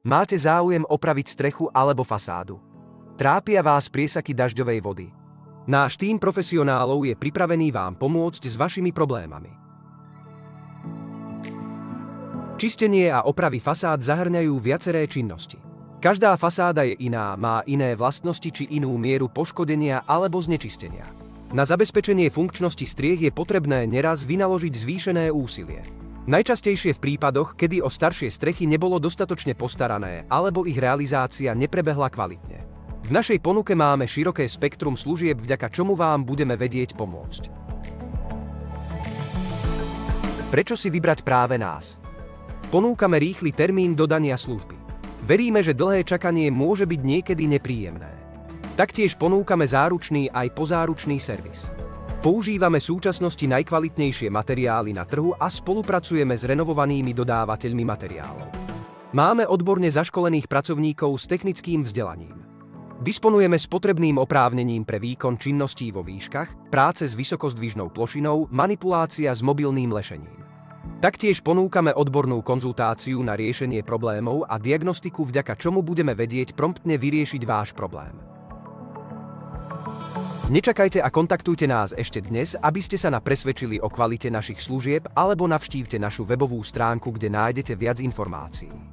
Máte záujem opraviť strechu alebo fasádu? Trápia vás priesaky dažďovej vody? Náš tím profesionálov je pripravený vám pomôcť s vašimi problémami. Čistenie a opravy fasád zahŕňajú viaceré činnosti. Každá fasáda je iná, má iné vlastnosti či inú mieru poškodenia alebo znečistenia. Na zabezpečenie funkčnosti striech je potrebné neraz vynaložiť zvýšené úsilie. Najčastejšie v prípadoch, kedy o staršie strechy nebolo dostatočne postarané alebo ich realizácia neprebehla kvalitne. V našej ponuke máme široké spektrum služieb, vďaka čomu vám budeme vedieť pomôcť. Prečo si vybrať práve nás? Ponúkame rýchly termín dodania služby. Veríme, že dlhé čakanie môže byť niekedy nepríjemné. Taktiež ponúkame záručný aj pozáručný servis. Používame v súčasnosti najkvalitnejšie materiály na trhu a spolupracujeme s renovovanými dodávateľmi materiálov. Máme odborne zaškolených pracovníkov s technickým vzdelaním. Disponujeme s potrebným oprávnením pre výkon činností vo výškach, práce s vysokozdvižnou plošinou, manipulácia s mobilným lešením. Taktiež ponúkame odbornú konzultáciu na riešenie problémov a diagnostiku, vďaka čomu budeme vedieť promptne vyriešiť váš problém. Nečakajte a kontaktujte nás ešte dnes, aby ste sa presvedčili o kvalite našich služieb, alebo navštívte našu webovú stránku, kde nájdete viac informácií.